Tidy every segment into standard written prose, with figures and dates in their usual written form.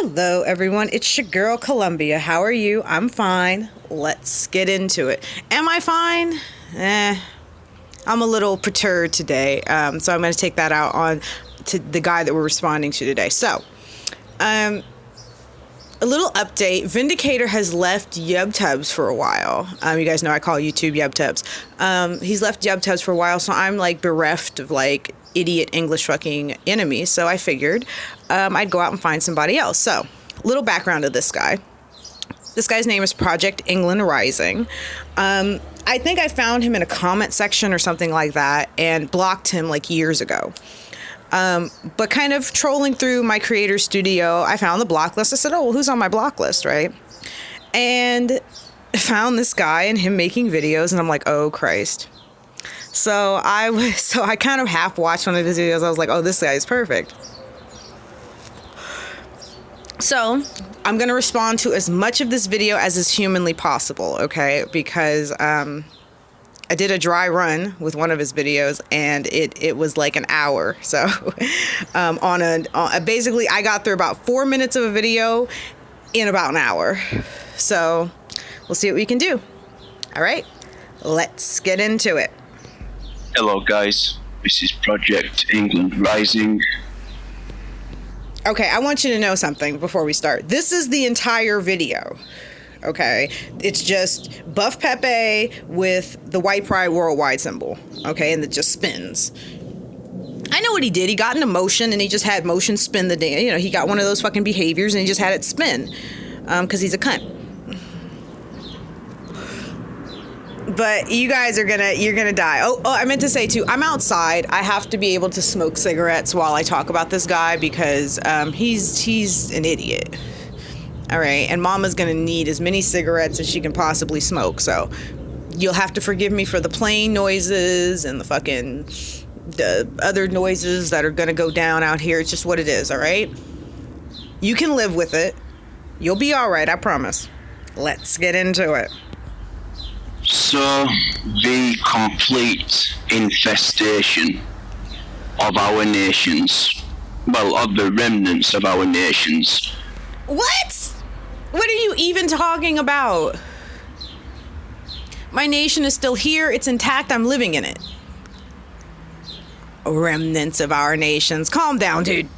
Hello, everyone. It's your girl, Columbia. How are you? I'm fine. Let's get into it. Am I fine? I'm a little perturbed today, so I'm going to take that out on to the guy that we're responding to today. So, a little update. Vindicator has left YubTubs for a while. You guys know I call YouTube YubTubs. He's left YubTubs for a while, so I'm like bereft of like idiot English fucking enemies. So I figured I'd go out and find somebody else. So, little background of this guy. This guy's name is Project England Rising. I think I found him in a comment section or something like that and blocked him like years ago. But kind of trolling through my creator studio, I found the block list. I said, oh, well, who's on my block list, right? And found this guy and him making videos, and I'm like, oh, Christ. So I kind of half watched one of his videos. I was like, oh, this guy is perfect. So I'm going to respond to as much of this video as is humanly possible, okay? Because I did a dry run with one of his videos, and it was like an hour. So basically, I got through about 4 minutes of a video in about an hour. So we'll see what we can do. All right, let's get into it. Hello, guys. This is Project England Rising. Okay, I want you to know something before we start. This is the entire video. Okay, it's just Buff Pepe with the White Pride Worldwide symbol. Okay, and it just spins. I know what he did. He got into motion and he just had motion spin the day. You know, he got one of those fucking behaviors and he just had it spin because he's a cunt. But you guys you're gonna die. Oh, I meant to say too, I'm outside. I have to be able to smoke cigarettes while I talk about this guy because he's an idiot. All right, and Mama's gonna need as many cigarettes as she can possibly smoke. So you'll have to forgive me for the plane noises and the other noises that are gonna go down out here. It's just what it is. All right, you can live with it. You'll be all right. I promise. Let's get into it. So, the complete infestation of our nations, well, of the remnants of our nations. What? What are you even talking about? My nation is still here. It's intact. I'm living in it. Remnants of our nations. Calm down, dude.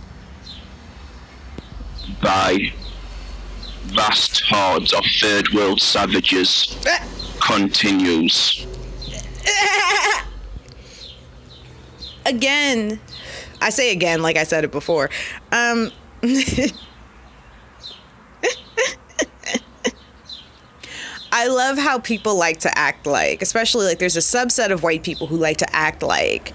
By vast hordes of third world savages. Continues. Again. I say again like I said it before. I love how people like to act like, especially like there's a subset of white people who like to act like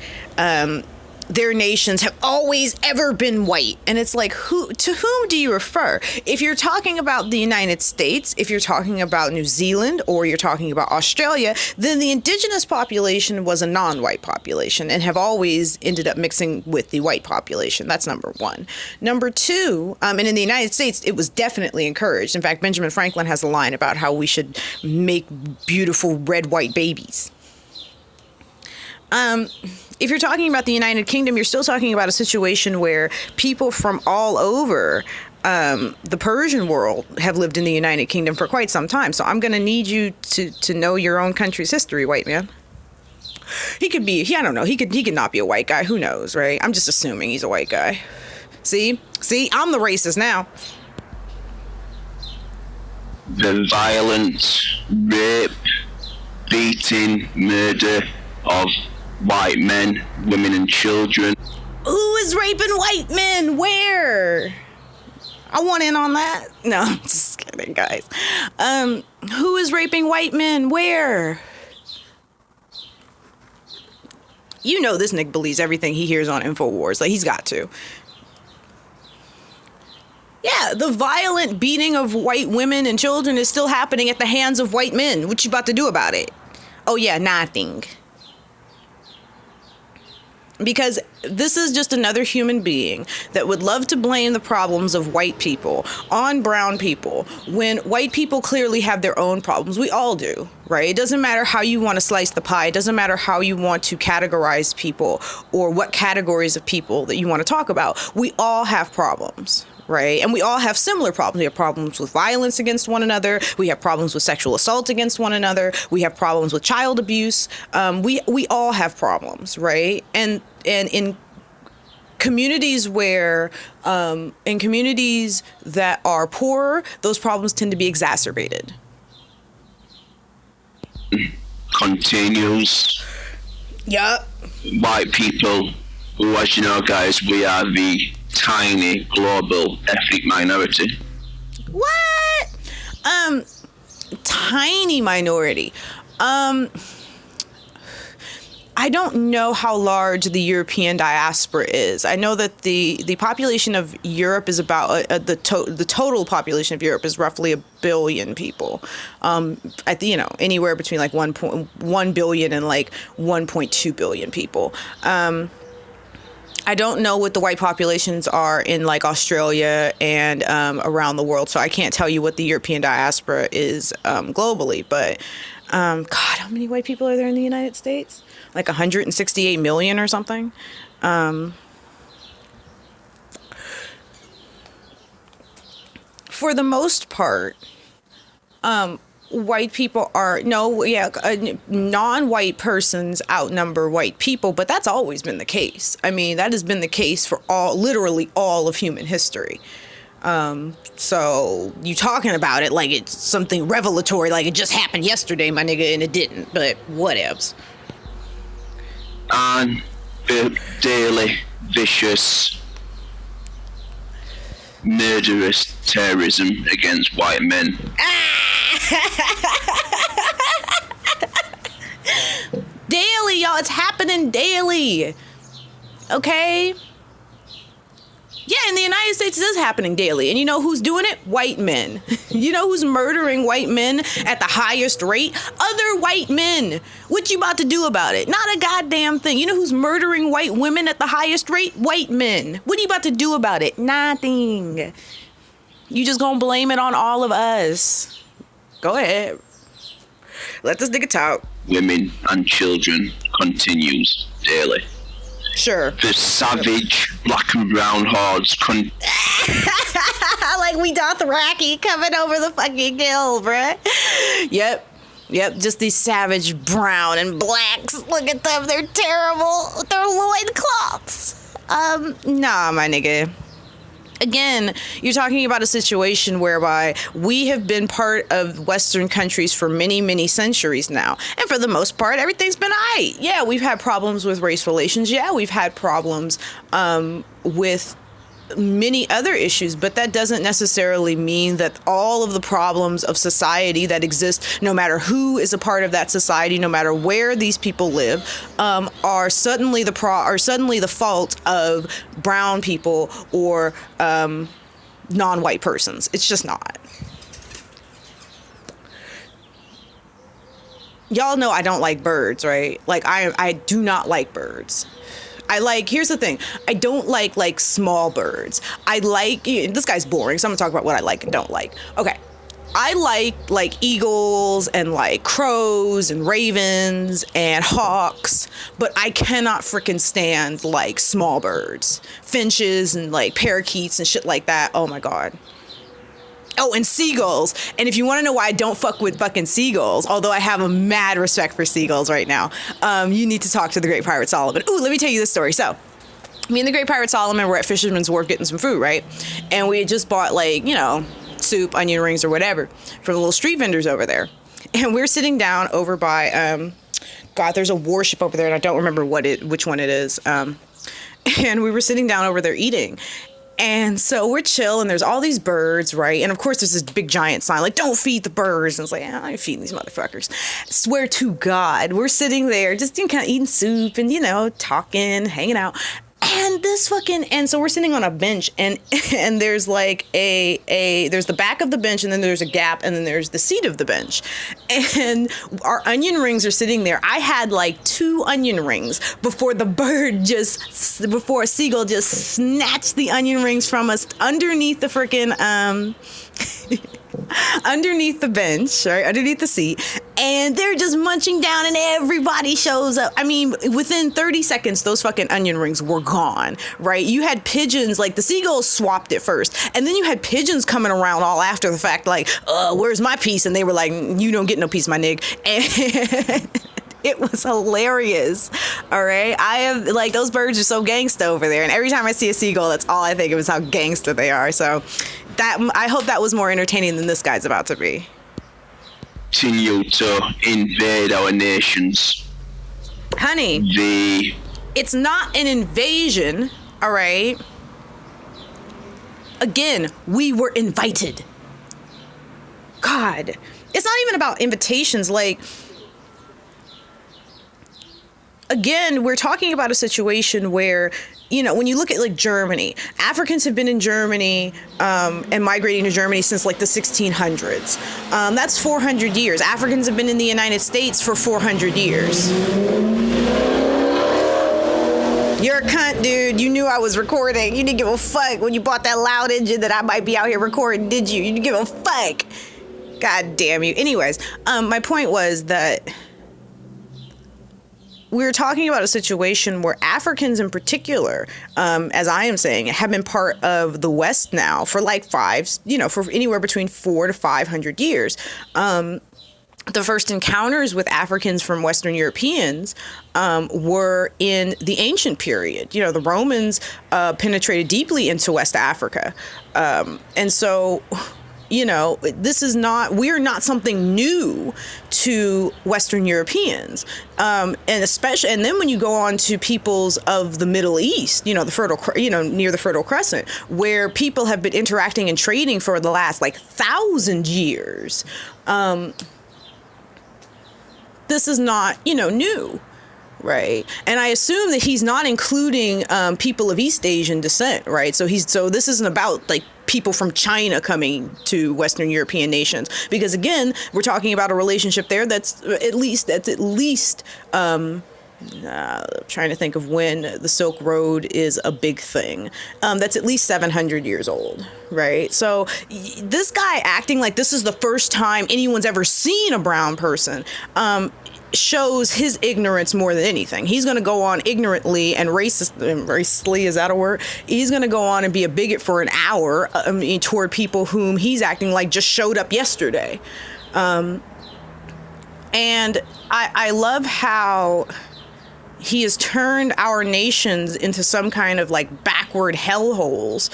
their nations have always ever been white. And it's like, to whom do you refer? If you're talking about the United States, if you're talking about New Zealand, or you're talking about Australia, then the indigenous population was a non-white population and have always ended up mixing with the white population. That's number one. Number two, and in the United States, it was definitely encouraged. In fact, Benjamin Franklin has a line about how we should make beautiful red-white babies. If you're talking about the United Kingdom, you're still talking about a situation where people from all over the Persian world have lived in the United Kingdom for quite some time. So I'm going to need you to know your own country's history, white man. He could be, I don't know, he could not be a white guy. Who knows, right? I'm just assuming he's a white guy. See, I'm the racist now. The violent rape, beating, murder of white men, women and children. Who is raping white men? Where? I want in on that. No, I'm just kidding, guys. Who is raping white men? Where? You know this nigga believes everything he hears on InfoWars. Like, he's got to. Yeah, the violent beating of white women and children is still happening at the hands of white men. What you about to do about it? Oh yeah, nothing. Because this is just another human being that would love to blame the problems of white people on brown people when white people clearly have their own problems. We all do, right? It doesn't matter how you want to slice the pie. It doesn't matter how you want to categorize people or what categories of people that you want to talk about. We all have problems, right? And we all have similar problems. We have problems with violence against one another. We have problems with sexual assault against one another. We have problems with child abuse. We all have problems, right? And in communities where, in communities that are poorer, those problems tend to be exacerbated. Continues. Yup. White people, who, as you know, guys, we are the tiny global ethnic minority. What? Tiny minority. I don't know how large the European diaspora is. I know that the population of Europe is about the total population of Europe is roughly 1 billion people. Anywhere between like 1 billion and like 1.2 billion people. I don't know what the white populations are in like Australia and around the world, so I can't tell you what the European diaspora is globally. But God, how many white people are there in the United States? Like 168 million or something. For the most part, white people non-white persons outnumber white people, but that's always been the case. I mean, that has been the case for literally all of human history. So you talking about it like it's something revelatory, like it just happened yesterday, my nigga, and it didn't, but whatevs. And the daily, vicious, murderous terrorism against white men. Daily, y'all. It's happening daily. Okay? Yeah, in the United States, it is happening daily. And you know who's doing it? White men. You know who's murdering white men at the highest rate? Other white men. What you about to do about it? Not a goddamn thing. You know who's murdering white women at the highest rate? White men. What are you about to do about it? Nothing. You just gonna blame it on all of us. Go ahead. Let this nigga talk. Women and children continues daily. Sure. The savage black and brown hordes like we Dothraki coming over the fucking hill, bruh. Yep, just these savage brown and blacks. Look at them, they're terrible with their loincloths. Nah, my nigga. Again, you're talking about a situation whereby we have been part of Western countries for many, many centuries now. And for the most part, everything's been aight. Yeah, we've had problems with race relations. Yeah, we've had problems with many other issues, but that doesn't necessarily mean that all of the problems of society that exist, no matter who is a part of that society, no matter where these people live, are suddenly the fault of brown people or non-white persons. It's just not. Y'all know I don't like birds, right? Like I do not like birds. Here's the thing. I don't like small birds. This guy's boring, so I'm gonna talk about what I like and don't like. Okay. I like eagles and like crows and ravens and hawks, but I cannot freaking stand like small birds, finches and like parakeets and shit like that. Oh my God. Oh, and seagulls. And if you want to know why I don't fuck with fucking seagulls, although I have a mad respect for seagulls right now, you need to talk to the Great Pirate Solomon. Ooh, let me tell you this story. So, me and the Great Pirate Solomon were at Fisherman's Wharf getting some food, right? And we had just bought soup, onion rings, or whatever from the little street vendors over there. And we're sitting down over by, there's a warship over there, and I don't remember which one it is. And we were sitting down over there eating. And so we're chill, and there's all these birds, right? And of course, there's this big giant sign, like, don't feed the birds. And it's like, I ain't feeding these motherfuckers. I swear to God, we're sitting there just kind of eating soup and, talking, hanging out. And so we're sitting on a bench, and there's like there's the back of the bench, and then there's a gap, and then there's the seat of the bench. And our onion rings are sitting there. I had like 2 onion rings before a seagull just snatched the onion rings from us underneath the freaking underneath the bench, right? Underneath the seat. and they're just munching down and everybody shows up. I mean, within 30 seconds, those fucking onion rings were gone, right? You had pigeons, like the seagulls swapped it first, and then you had pigeons coming around all after the fact, like, where's my piece? And they were like, you don't get no piece, my nigga. And it was hilarious. All right. I have, like, those birds are so gangsta over there. And every time I see a seagull, that's all I think of is how gangsta they are. So that, I hope that was more entertaining than this guy's about to be. Continue to invade our nations. Honey, it's not an invasion. All right. Again, we were invited. God, it's not even about invitations. Like, again, we're talking about a situation where, you know, when you look at like Germany, Africans have been in Germany and migrating to Germany since like the 1600s. That's 400 years. Africans have been in the United States for 400 years. You're a cunt, dude. You knew I was recording. You didn't give a fuck when you bought that loud engine that I might be out here recording, did you? You didn't give a fuck. God damn you. Anyways, my point was that we're talking about a situation where Africans in particular, as I am saying, have been part of the West now for like for anywhere between 400 to 500 years. The first encounters with Africans from Western Europeans were in the ancient period. You know, the Romans penetrated deeply into West Africa. And so, you know, we're not something new to Western Europeans. And then when you go on to peoples of the Middle East, you know, near the Fertile Crescent, where people have been interacting and trading for the last like 1,000 years. This is not, new, right? And I assume that he's not including people of East Asian descent, right? So this isn't about like people from China coming to Western European nations, because again, we're talking about a relationship there that's at least trying to think of when the Silk Road is a big thing. That's at least 700 years old, right? So this guy acting like this is the first time anyone's ever seen a brown person shows his ignorance more than anything. He's going to go on ignorantly and racistly, is that a word? He's going to go on and be a bigot for an hour toward people whom he's acting like just showed up yesterday. And I love how he has turned our nations into some kind of like backward hellholes.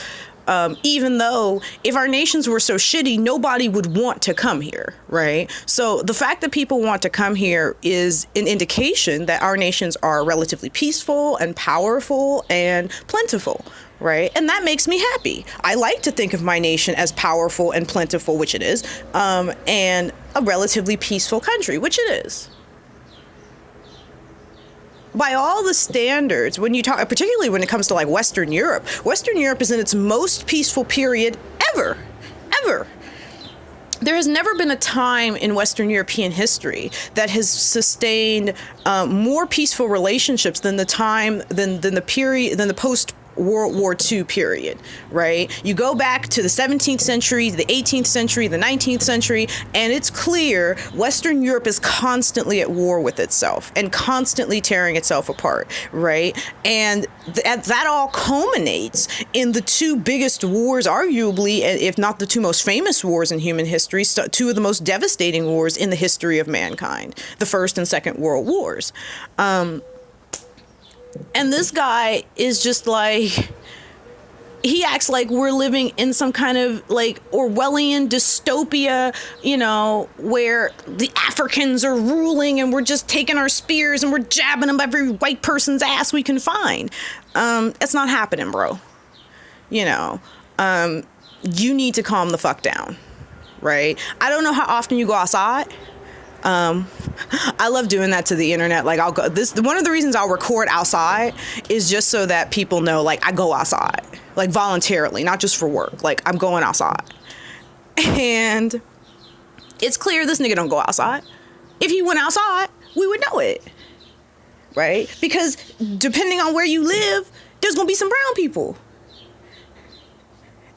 Even though if our nations were so shitty, nobody would want to come here, right? So the fact that people want to come here is an indication that our nations are relatively peaceful and powerful and plentiful, right? And that makes me happy. I like to think of my nation as powerful and plentiful, which it is, and a relatively peaceful country, which it is. By all the standards, when you talk, particularly when it comes to like Western Europe is in its most peaceful period ever. There has never been a time in Western European history that has sustained more peaceful relationships than the post World War II period, right? You go back to the 17th century, the 18th century, the 19th century, and it's clear Western Europe is constantly at war with itself and constantly tearing itself apart, right? And that all culminates in the two biggest wars, arguably, if not the two most famous wars in human history, two of the most devastating wars in the history of mankind, the First and Second World Wars. And this guy is just like, he acts like we're living in some kind of like Orwellian dystopia, where the Africans are ruling and we're just taking our spears and we're jabbing them every white person's ass we can find. It's not happening, bro. You need to calm the fuck down, right? I don't know how often you go outside. I love doing that to the internet. Like one of the reasons I'll record outside is just so that people know, like, I go outside, like voluntarily, not just for work. Like, I'm going outside. And it's clear this nigga don't go outside. If he went outside, we would know it, right? Because depending on where you live, there's going to be some brown people.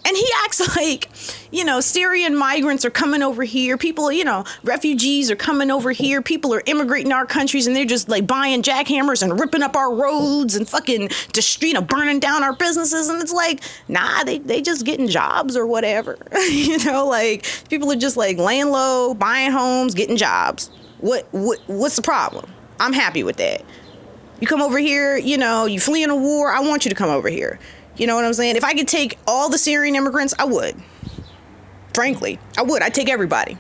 And he acts like, Syrian migrants are coming over here. People, refugees are coming over here. People are immigrating our countries and they're just like buying jackhammers and ripping up our roads and fucking burning down our businesses. And it's like, nah, they just getting jobs or whatever. Like people are just like laying low, buying homes, getting jobs. What's the problem? I'm happy with that. You come over here, you fleeing a war. I want you to come over here. You know what I'm saying? If I could take all the Syrian immigrants, I would. Frankly, I would. I'd take everybody.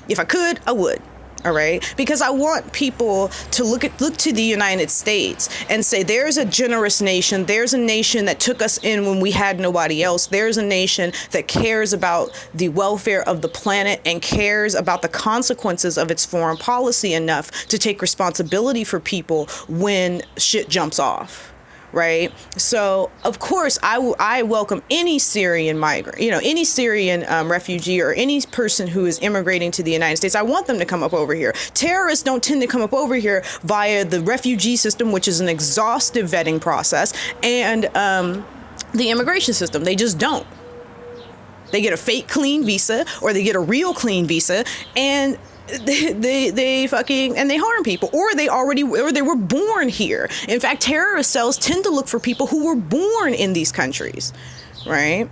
If I could, I would. All right? Because I want people to look to the United States and say, there's a generous nation. There's a nation that took us in when we had nobody else. There's a nation that cares about the welfare of the planet and cares about the consequences of its foreign policy enough to take responsibility for people when shit jumps off. Right. So, of course, I welcome any Syrian migrant, any Syrian refugee or any person who is immigrating to the United States. I want them to come up over here. Terrorists don't tend to come up over here via the refugee system, which is an exhaustive vetting process, and the immigration system. They just don't. They get a fake clean visa or they get a real clean visa and they fucking and they harm people, or they were born here. In fact, terrorist cells tend to look for people who were born in these countries, right?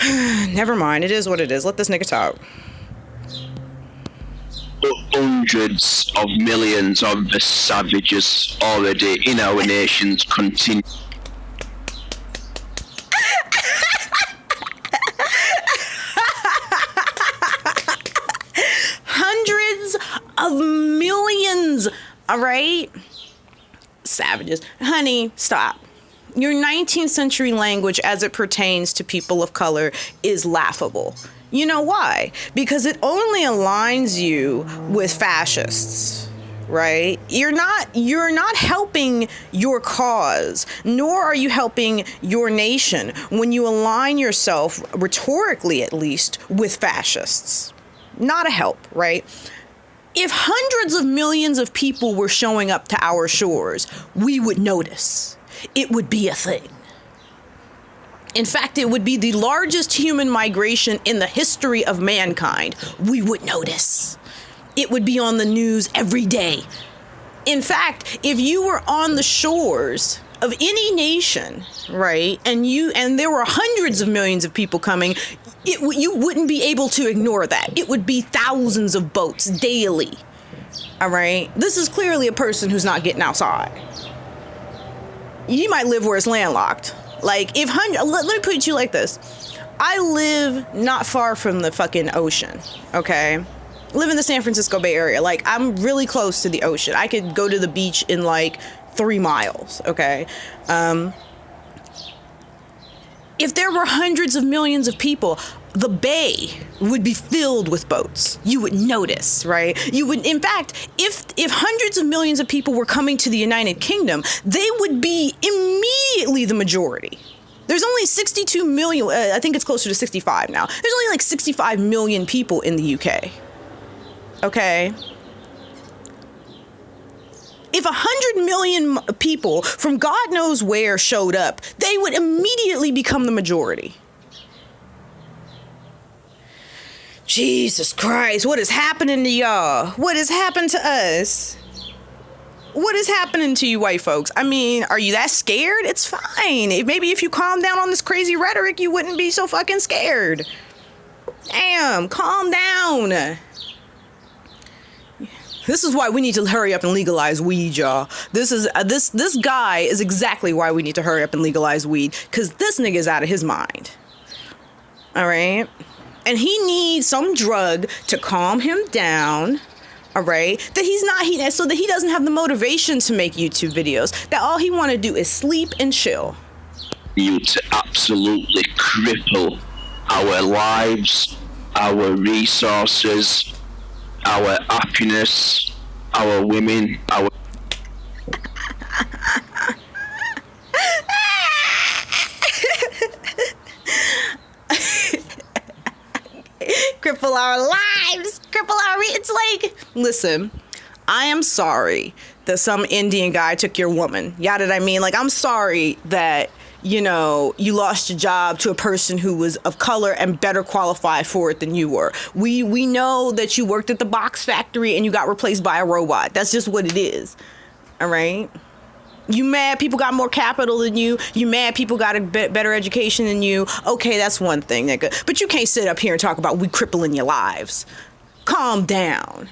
Never mind. It is what it is. Let this nigga talk. Hundreds of millions of the savages already in our nations continue. Of millions, all right? Savages. Honey, stop. Your 19th century language as it pertains to people of color is laughable. You know why? Because it only aligns you with fascists, right? You're not helping your cause, nor are you helping your nation when you align yourself, rhetorically at least, with fascists. Not a help, right? If hundreds of millions of people were showing up to our shores, we would notice. It would be a thing. In fact, it would be the largest human migration in the history of mankind. We would notice. It would be on the news every day. In fact, if you were on the shores of any nation, right, and there were hundreds of millions of people coming, you wouldn't be able to ignore that. It would be thousands of boats daily. All right. This is clearly a person who's not getting outside. You might live where it's landlocked. Like let me put it to you like this. I live not far from the fucking ocean. Okay. I live in the San Francisco Bay Area. Like I'm really close to the ocean. I could go to the beach in like 3 miles. Okay. If there were hundreds of millions of people, the bay would be filled with boats. You would notice, right? You would, in fact, if hundreds of millions of people were coming to the United Kingdom, they would be immediately the majority. There's only 62 million, I think it's closer to 65 now. There's only like 65 million people in the UK. Okay? If 100 million people from God knows where showed up, they would immediately become the majority. Jesus Christ, what is happening to y'all? What has happened to us? What is happening to you white folks? I mean, are you that scared? It's fine. Maybe if you calm down on this crazy rhetoric, you wouldn't be so fucking scared. Damn, calm down. This is why we need to hurry up and legalize weed, y'all. This guy is exactly why we need to hurry up and legalize weed, because this nigga is out of his mind. All right? And he needs some drug to calm him down, all right? So that he doesn't have the motivation to make YouTube videos. That all he want to do is sleep and chill. You to absolutely cripple our lives, our resources, our happiness, our women, our... Cripple our lives, it's like, listen, I am sorry that some Indian guy took your woman. Yada, I mean, like, I'm sorry that, you know, you lost your job to a person who was of color and better qualified for it than you were. We know that you worked at the box factory and you got replaced by a robot. That's just what it is. All right? You mad people got more capital than you. You mad people got a better education than you. Okay, that's one thing, nigga. But you can't sit up here and talk about we crippling your lives. Calm down.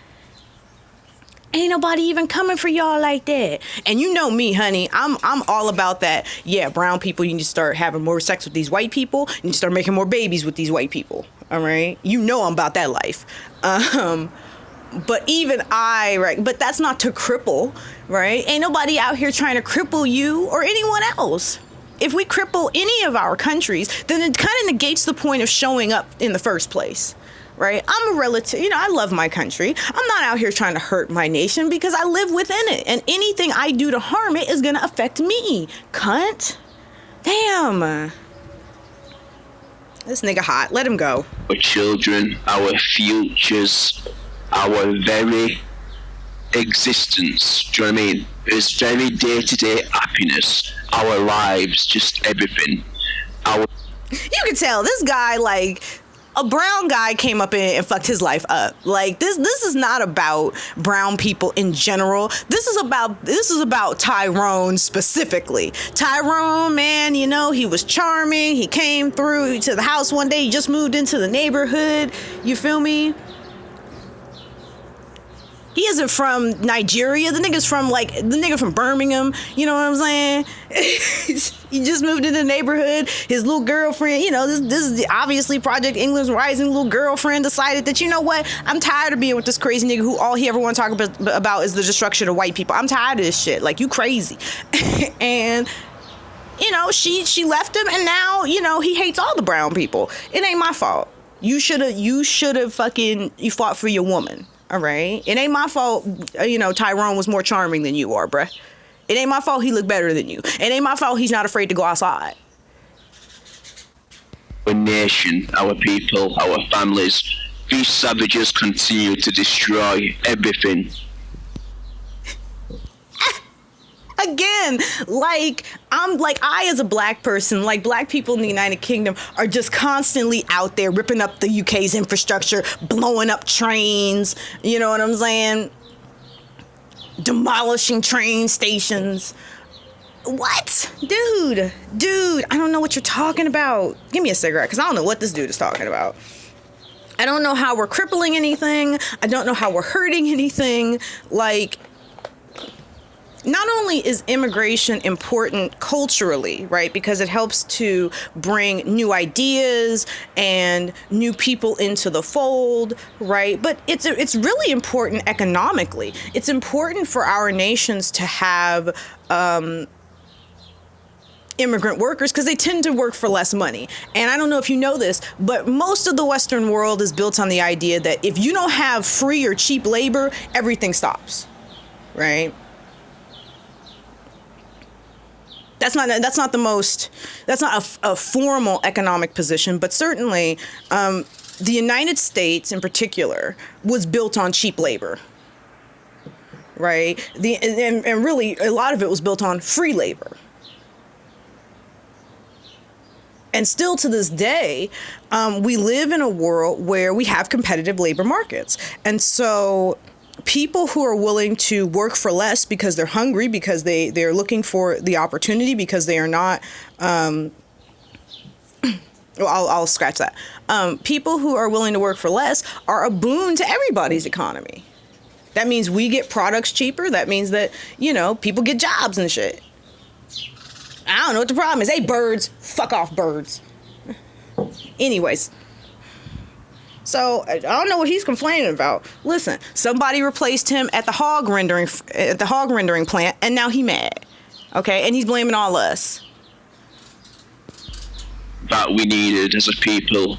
Ain't nobody even coming for y'all like that. And you know me, honey. I'm all about that. Yeah, brown people, you need to start having more sex with these white people. You need to start making more babies with these white people. All right? You know I'm about that life. But even right? But that's not to cripple, right? Ain't nobody out here trying to cripple you or anyone else. If we cripple any of our countries, then it kind of negates the point of showing up in the first place. Right? I'm a relative, you know, I love my country. I'm not out here trying to hurt my nation because I live within it. And anything I do to harm it is going to affect me. Cunt. Damn. This nigga hot. Let him go. Our children, our futures, our very existence. Do you know what I mean? It's very day-to-day happiness. Our lives, just everything. You can tell this guy, like, a brown guy came up in and fucked his life up. Like, this is not about brown people in general. This is about Tyrone specifically. Tyrone, man, you know, he was charming. He came through to the house one day. He just moved into the neighborhood. You feel me? He isn't from Nigeria. The nigga from Birmingham. You know what I'm saying? He just moved into the neighborhood. His little girlfriend, you know, this is obviously Project England's Rising little girlfriend decided that, you know what? I'm tired of being with this crazy nigga who all he ever want to talk about is the destruction of white people. I'm tired of this shit. Like, you crazy. And, you know, she left him and now, you know, he hates all the brown people. It ain't my fault. You should have you fought for your woman. All right. It ain't my fault, you know, Tyrone was more charming than you are, bruh. It ain't my fault he looked better than you. It ain't my fault he's not afraid to go outside. Our nation, our people, our families, these savages continue to destroy everything. Again, I as a black person, like, black people in the United Kingdom are just constantly out there ripping up the UK's infrastructure, blowing up trains, you know what I'm saying? Demolishing train stations. What? Dude, I don't know what you're talking about. Give me a cigarette, because I don't know what this dude is talking about. I don't know how we're crippling anything. I don't know how we're hurting anything. Like, not only is immigration important culturally, right, because it helps to bring new ideas and new people into the fold, right, but it's really important economically. It's important for our nations to have immigrant workers because they tend to work for less money. And I don't know if you know this, but most of the Western world is built on the idea that if you don't have free or cheap labor, everything stops, right? That's not a formal economic position, but certainly the United States in particular was built on cheap labor, right? And really a lot of it was built on free labor. And still to this day, we live in a world where we have competitive labor markets. And so people who are willing to work for less because they're hungry, because they're looking for the opportunity, because they are not, well, I'll scratch that. People who are willing to work for less are a boon to everybody's economy. That means we get products cheaper. That means that, you know, people get jobs and shit. I don't know what the problem is. Hey, birds, fuck off, birds. Anyways. So I don't know what he's complaining about. Listen, somebody replaced him at the hog rendering plant, and now he mad. Okay, and he's blaming all us. That we needed as a people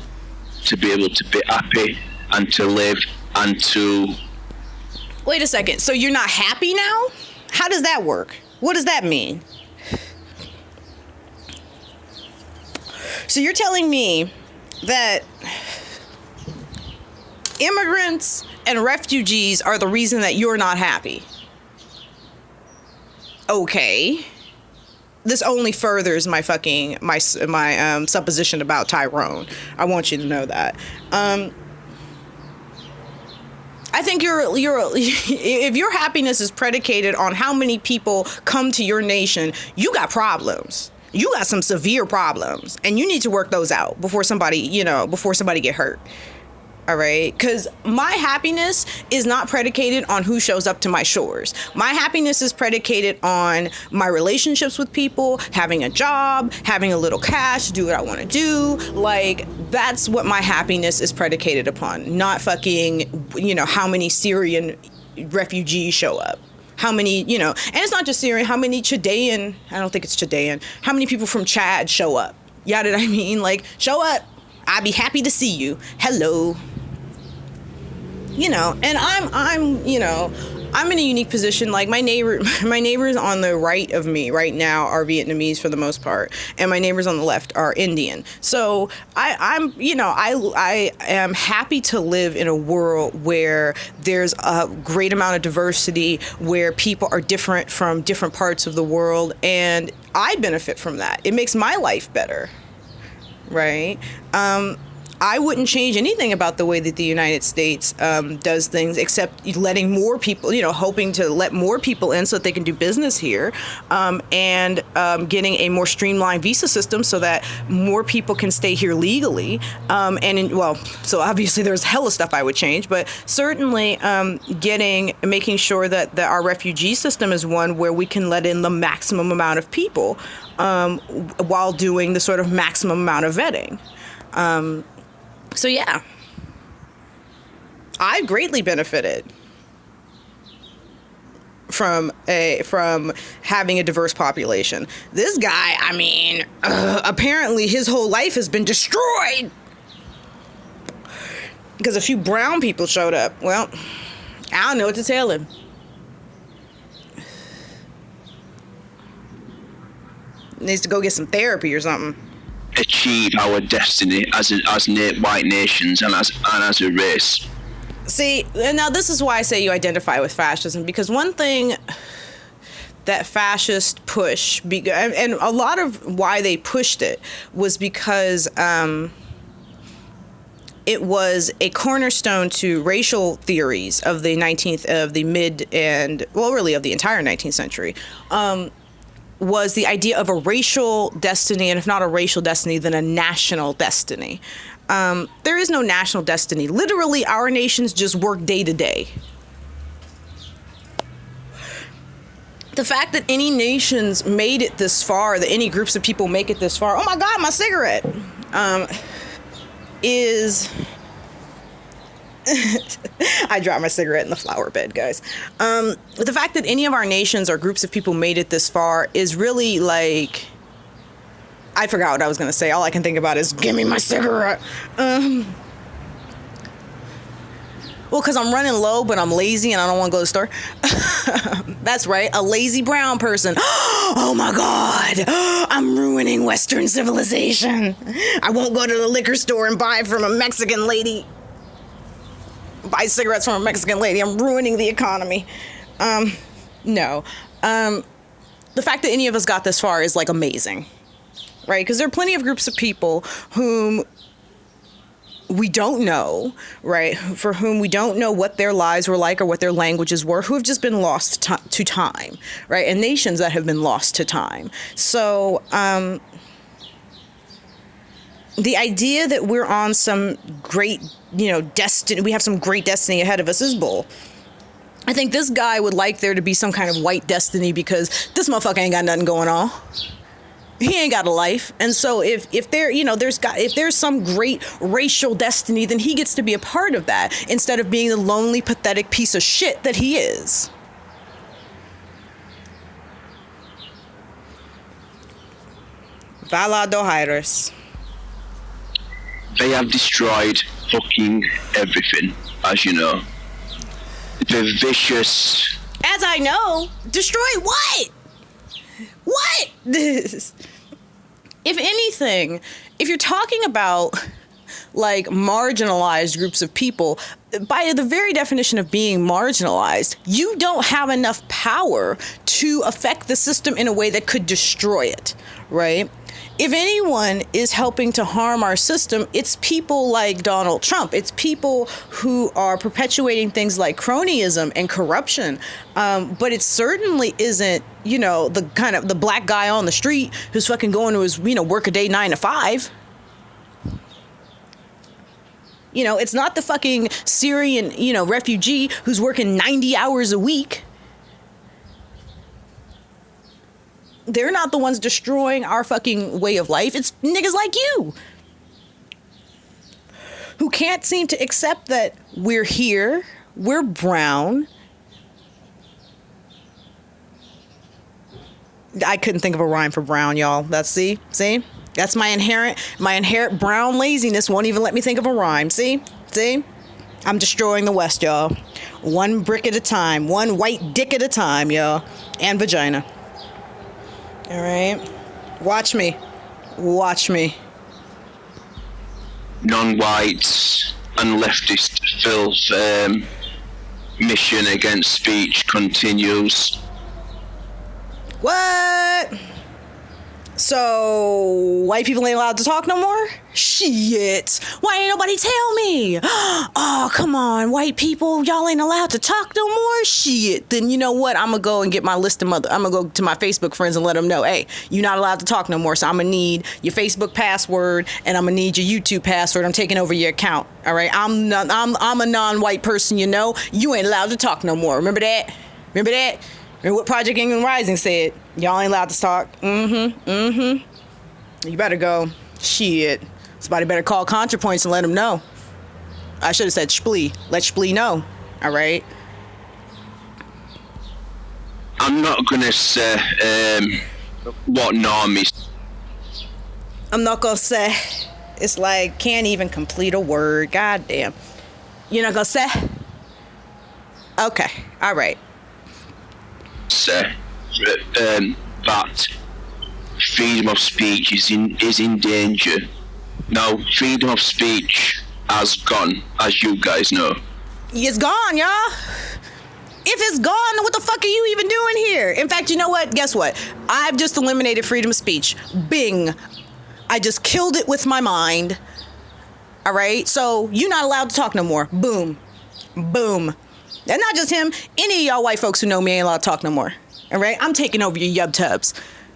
to be able to be happy and to live and to. Wait a second. So you're not happy now? How does that work? What does that mean? So you're telling me that immigrants and refugees are the reason that you're not happy? Okay. This only furthers my supposition about Tyrone. I want you to know that. I think if your happiness is predicated on how many people come to your nation, you got problems. You got some severe problems, and you need to work those out before somebody get hurt. All right, because my happiness is not predicated on who shows up to my shores. My happiness is predicated on my relationships with people, having a job, having a little cash, do what I want to do. Like, that's what my happiness is predicated upon, not fucking, how many Syrian refugees show up. How many, and it's not just Syrian, how many Chilean, I don't think it's Chilean, how many people from Chad show up? Yeah, did I mean? Like, show up. I'd be happy to see you. Hello. And I'm in a unique position. Like, my neighbors on the right of me right now are Vietnamese for the most part, and my neighbors on the left are Indian. So I am happy to live in a world where there's a great amount of diversity, where people are different from different parts of the world, and I benefit from that. It makes my life better, right? I wouldn't change anything about the way that the United States does things, except letting more people, hoping to let more people in so that they can do business here, and getting a more streamlined visa system so that more people can stay here legally. So obviously there's hella stuff I would change, but certainly making sure that our refugee system is one where we can let in the maximum amount of people while doing the sort of maximum amount of vetting. So yeah, I greatly benefited from having a diverse population. This guy, apparently his whole life has been destroyed because a few brown people showed up. Well, I don't know what to tell him. Needs to go get some therapy or something. Achieve our destiny as white nations and as a race. See, and now this is why I say you identify with fascism, because one thing that fascists push, and a lot of why they pushed it was because it was a cornerstone to racial theories of the entire 19th century. Was the idea of a racial destiny, and if not a racial destiny, then a national destiny. There is no national destiny. Literally, our nations just work day to day. The fact that any nations made it this far, that any groups of people make it this far, oh my God, my cigarette, is... I dropped my cigarette in the flower bed, guys. The fact that any of our nations or groups of people made it this far is really like... I forgot what I was going to say. All I can think about is, give me my cigarette. Well, because I'm running low, but I'm lazy and I don't want to go to the store. That's right, a lazy brown person. Oh my God, I'm ruining Western civilization. I won't go to the liquor store and buy from a Mexican lady. Buy cigarettes from a Mexican lady. I'm ruining the economy. No. The fact that any of us got this far is like amazing, right? Because there are plenty of groups of people whom we don't know, right? For whom we don't know what their lives were like or what their languages were, who have just been lost to time, right? And nations that have been lost to time. So, the idea that we're on some great, destiny, we have some great destiny ahead of us is bull. I think this guy would like there to be some kind of white destiny because this motherfucker ain't got nothing going on. He ain't got a life. And so if there's some great racial destiny, then he gets to be a part of that instead of being the lonely, pathetic piece of shit that he is. Valadohyrus. They have destroyed fucking everything, as you know. The vicious... As I know, destroy what? What? If anything, if you're talking about like marginalized groups of people, by the very definition of being marginalized, you don't have enough power to affect the system in a way that could destroy it, right? If anyone is helping to harm our system, it's people like Donald Trump. It's people who are perpetuating things like cronyism and corruption. But it certainly isn't, the kind of the black guy on the street who's fucking going to his, work a day 9 to 5. It's not the fucking Syrian, refugee who's working 90 hours a week. They're not the ones destroying our fucking way of life. It's niggas like you who can't seem to accept that we're here, we're brown. I couldn't think of a rhyme for brown, y'all. See? That's my inherent brown laziness won't even let me think of a rhyme. See? I'm destroying the West, y'all. One brick at a time, one white dick at a time, y'all. And vagina. All right. Watch me. Non-whites and leftist filth mission against speech continues. What? So, white people ain't allowed to talk no more? Shit. Why ain't nobody tell me? Oh, come on, white people, y'all ain't allowed to talk no more? Shit. Then you know what? I'm gonna go and get my list of I'm gonna go to my Facebook friends and let them know, hey, you're not allowed to talk no more, so I'm gonna need your Facebook password and I'm gonna need your YouTube password. I'm taking over your account, all right? I'm a non-white person, you ain't allowed to talk no more. Remember that? Remember what Project England Rising said? Y'all ain't allowed to talk. You better go. Shit. Somebody better call ContraPoints and let them know. I should have said Splee. Let Splee know. All right? I'm not going to say what normies. I'm not going to say. It's like, can't even complete a word. God damn. You're not going to say? Okay. All right. Say that freedom of speech is in danger. Now, freedom of speech has gone, as you guys know. It's gone, y'all. If it's gone, then what the fuck are you even doing here? In fact, you know what? Guess what? I've just eliminated freedom of speech. Bing. I just killed it with my mind. All right? So, you're not allowed to talk no more. Boom. Boom. And not just him. Any of y'all white folks who know me ain't allowed to talk no more. All right? I'm taking over your yub tubs.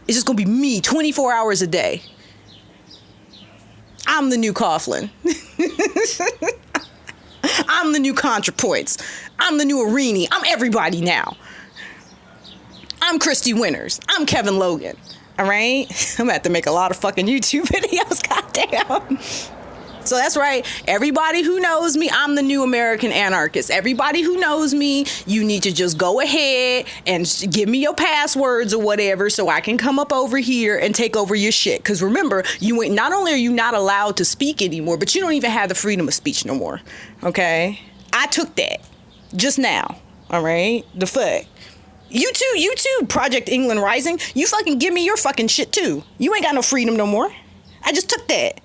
It's just going to be me 24 hours a day. I'm the new Coughlin. I'm the new ContraPoints. I'm the new Arini. I'm everybody now. I'm Christy Winters. I'm Kevin Logan. All right? I'm going to have to make a lot of fucking YouTube videos. Goddamn. So that's right. Everybody who knows me, I'm the new American anarchist. Everybody who knows me, you need to just go ahead and give me your passwords or whatever so I can come up over here and take over your shit. Because remember, not only are you not allowed to speak anymore, but you don't even have the freedom of speech no more. Okay? I took that just now. All right? The fuck? You too, Project England Rising. You fucking give me your fucking shit too. You ain't got no freedom no more. I just took that.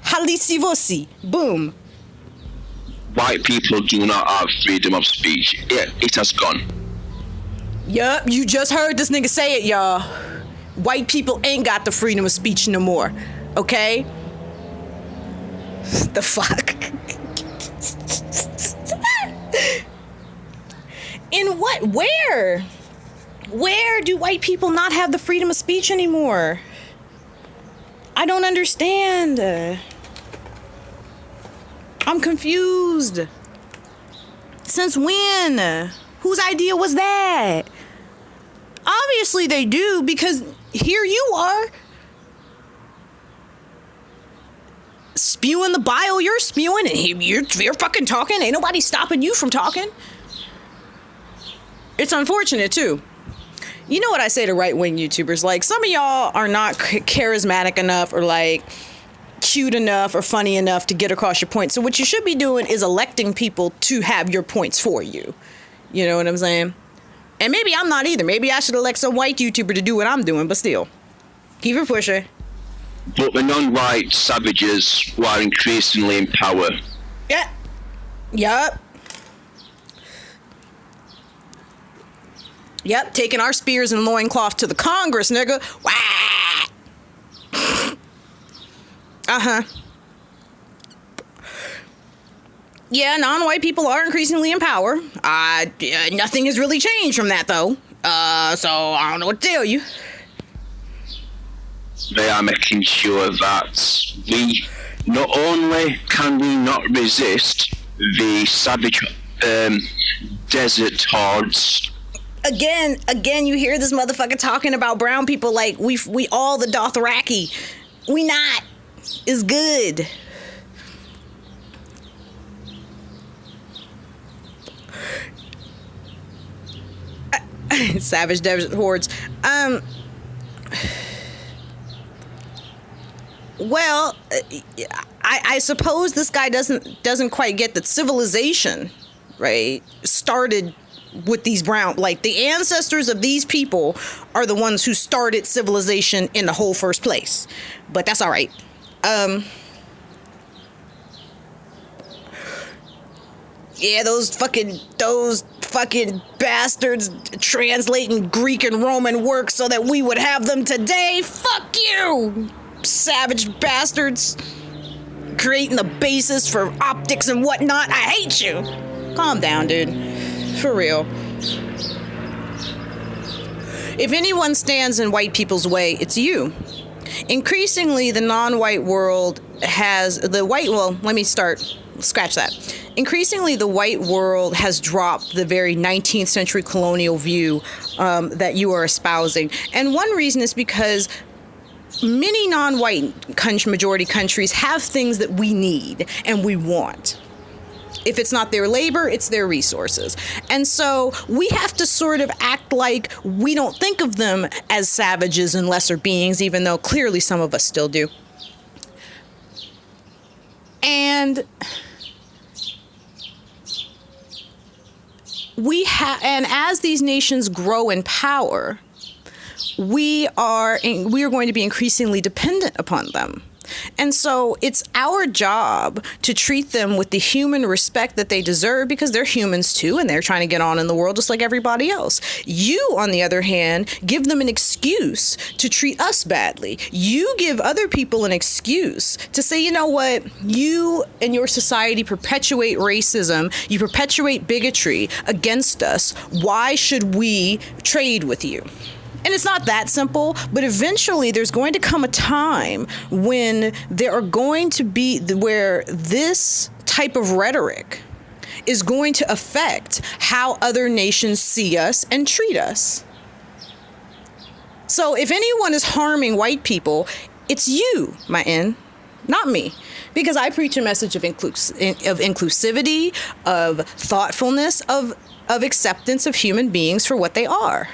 Halisivosi. Boom. White people do not have freedom of speech. Yeah, it has gone. Yup, you just heard this nigga say it, y'all. White people ain't got the freedom of speech no more. Okay? The fuck? In what? Where? Where do white people not have the freedom of speech anymore? I don't understand. I'm confused. Since when? Whose idea was that? Obviously they do, because here you are spewing the bile you're spewing, and you're fucking talking. Ain't nobody stopping you from talking. It's unfortunate too. You know what I say to right-wing YouTubers? Like, some of y'all are not charismatic enough or like cute enough or funny enough to get across your point. So what you should be doing is electing people to have your points for you. You know what I'm saying? And maybe I'm not either. Maybe I should elect some white YouTuber to do what I'm doing, but still. Keep it pushing. But the non-white savages who are increasingly in power. Yeah. Yup. Yep, taking our spears and loincloth to the Congress, nigga. Wah! Uh-huh. Yeah, non-white people are increasingly in power. Nothing has really changed from that, though. So I don't know what to tell you. They are making sure that we not only can we not resist the savage desert hordes. Again, you hear this motherfucker talking about brown people like we all the Dothraki. We not. It's good. Savage desert hordes. Well, I suppose this guy doesn't quite get that civilization, right, started with these brown, like the ancestors of these people are the ones who started civilization in the whole first place. But that's all right. Yeah, those fucking bastards translating Greek and Roman works so that we would have them today. Fuck you, savage bastards. Creating the basis for optics and whatnot. I hate you. Calm down, dude. For real. If anyone stands in white people's way, it's you. Increasingly, the non-white world has scratch that. Increasingly, the white world has dropped the very 19th century colonial view that you are espousing. And one reason is because many non-white majority countries have things that we need and we want. If it's not their labor, it's their resources. And so we have to sort of act like we don't think of them as savages and lesser beings, even though clearly some of us still do. And and as these nations grow in power, we are going to be increasingly dependent upon them. And so it's our job to treat them with the human respect that they deserve, because they're humans too, and they're trying to get on in the world just like everybody else. You, on the other hand, give them an excuse to treat us badly. You give other people an excuse to say, you know what, you and your society perpetuate racism, you perpetuate bigotry against us. Why should we trade with you? And it's not that simple, but eventually there's going to come a time when there are going to be where this type of rhetoric is going to affect how other nations see us and treat us. So if anyone is harming white people, it's you, my N, not me. Because I preach a message of inclusivity, of thoughtfulness, of acceptance of human beings for what they are.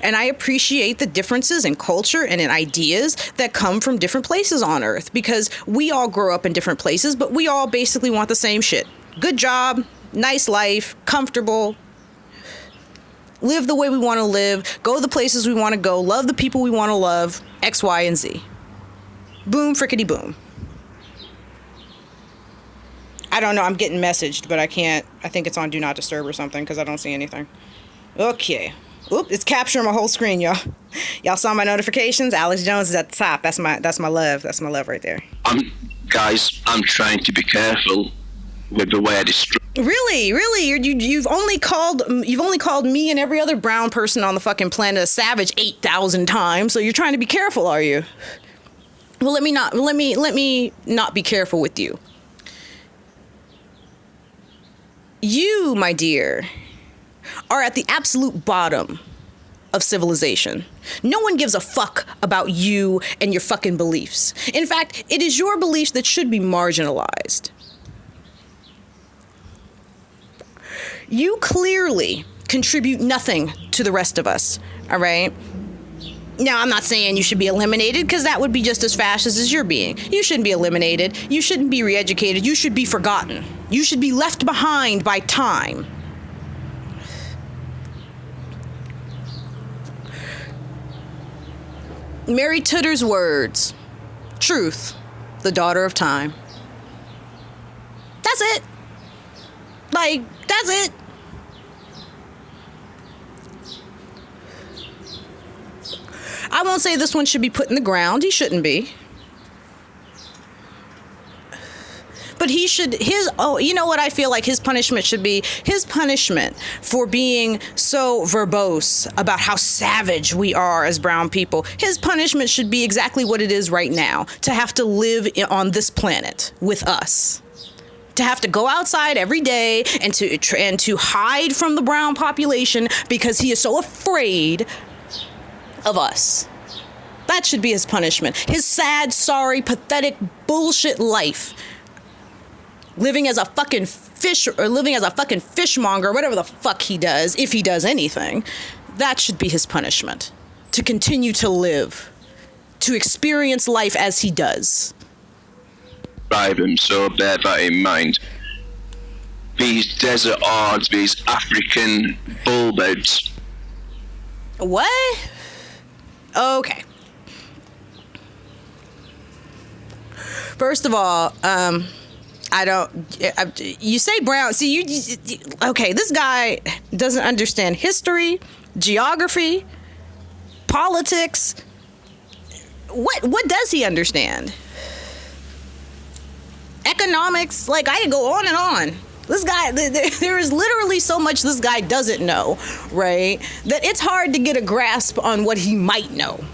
And I appreciate the differences in culture and in ideas that come from different places on Earth, because we all grow up in different places, but we all basically want the same shit. Good job, nice life, comfortable, live the way we want to live, go the places we want to go, love the people we want to love, X, Y, and Z. Boom, frickety boom. I don't know, I'm getting messaged, but I think it's on Do Not Disturb or something because I don't see anything. Okay. Oop, it's capturing my whole screen, y'all. Y'all saw my notifications? Alex Jones is at the top. That's my love. That's my love right there. I'm trying to be careful with the way I describe. Really? You've only called me and every other brown person on the fucking planet a savage 8,000 times. So you're trying to be careful, are you? Well, let me not be careful with you. You, my dear, are at the absolute bottom of civilization. No one gives a fuck about you and your fucking beliefs. In fact, it is your beliefs that should be marginalized. You clearly contribute nothing to the rest of us, all right? Now, I'm not saying you should be eliminated, because that would be just as fascist as you're being. You shouldn't be eliminated. You shouldn't be re-educated. You should be forgotten. You should be left behind by time. Mary Tudor's words, truth, the daughter of time. That's it. That's it. I won't say this one should be put in the ground. He shouldn't be. But he should, you know what I feel like his punishment should be? His punishment for being so verbose about how savage we are as brown people, his punishment should be exactly what it is right now, to have to live on this planet with us. To have to go outside every day and to hide from the brown population because he is so afraid of us. That should be his punishment. His sad, sorry, pathetic, bullshit life. Living as a fucking fish, or living as a fucking fishmonger, whatever the fuck he does, if he does anything, that should be his punishment. To continue to live, to experience life as he does. Drive him, so bear that in mind. These desert ords, these African bullbeds. What? Okay. First of all, you say brown. See, okay, this guy doesn't understand history, geography, politics. What does he understand? Economics? Like, I could go on and on. This guy, there is literally so much this guy doesn't know, right? That it's hard to get a grasp on what he might know.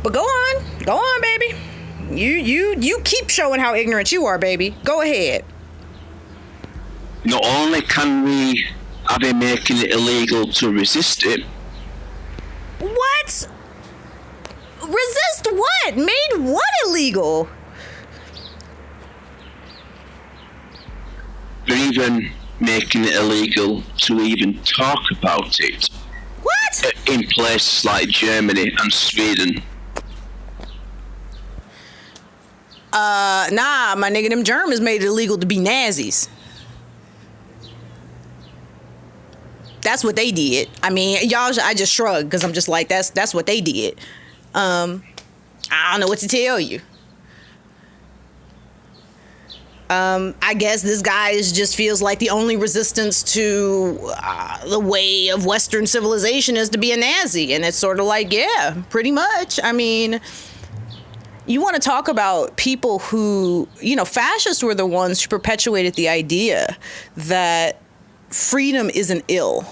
But go on, baby. You keep showing how ignorant you are, baby. Go ahead. Not only can we have him making it illegal to resist it. What? Resist what? Made what illegal? They're even making it illegal to even talk about it. What? In places like Germany and Sweden. Nah, my nigga, them Germans made it illegal to be Nazis. That's what they did. I mean, y'all, I just shrugged because I'm just like, that's what they did. I don't know what to tell you. I guess this guy just feels like the only resistance to the way of Western civilization is to be a Nazi. And it's sort of like, yeah, pretty much. I mean, you want to talk about people who, fascists were the ones who perpetuated the idea that freedom is an ill,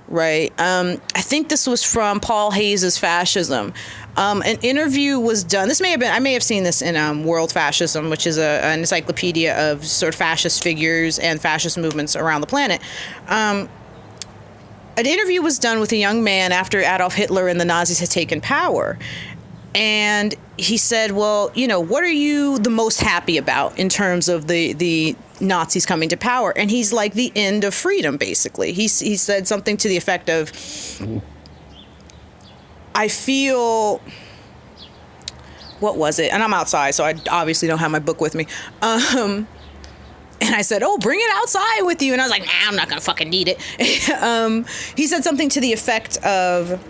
right? I think this was from Paul Hayes's Fascism. An interview was done. I may have seen this in World Fascism, which is an encyclopedia of sort of fascist figures and fascist movements around the planet. An interview was done with a young man after Adolf Hitler and the Nazis had taken power. And he said, well, what are you the most happy about in terms of the Nazis coming to power? And he's like, the end of freedom, basically. He said something to the effect of, I feel, what was it? And I'm outside, so I obviously don't have my book with me. And I said, oh, bring it outside with you. And I was like, nah, I'm not going to fucking need it. He said something to the effect of,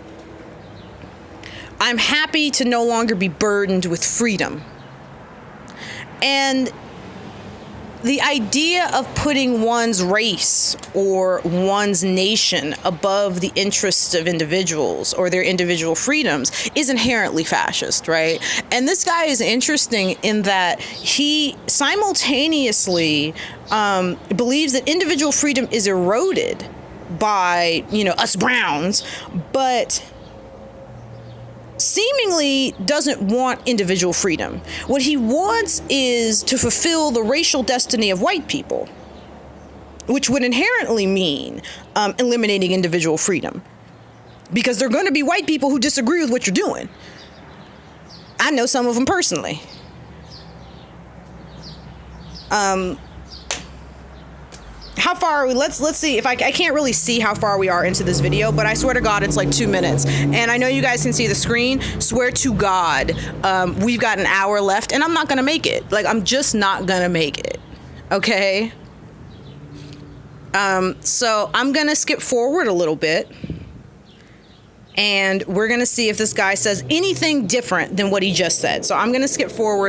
I'm happy to no longer be burdened with freedom. And the idea of putting one's race or one's nation above the interests of individuals or their individual freedoms is inherently fascist, right? And this guy is interesting in that he simultaneously believes that individual freedom is eroded by, us Browns, but seemingly doesn't want individual freedom. What he wants is to fulfill the racial destiny of white people, which would inherently mean eliminating individual freedom, because there are going to be white people who disagree with what you're doing. I know some of them personally. How far are we? Let's see if I can't really see how far we are into this video, but I swear to God, it's like 2 minutes. And I know you guys can see the screen. Swear to God, we've got an hour left and I'm not going to make it. Like, I'm just not going to make it. Okay. So I'm going to skip forward a little bit and we're going to see if this guy says anything different than what he just said. So I'm going to skip forward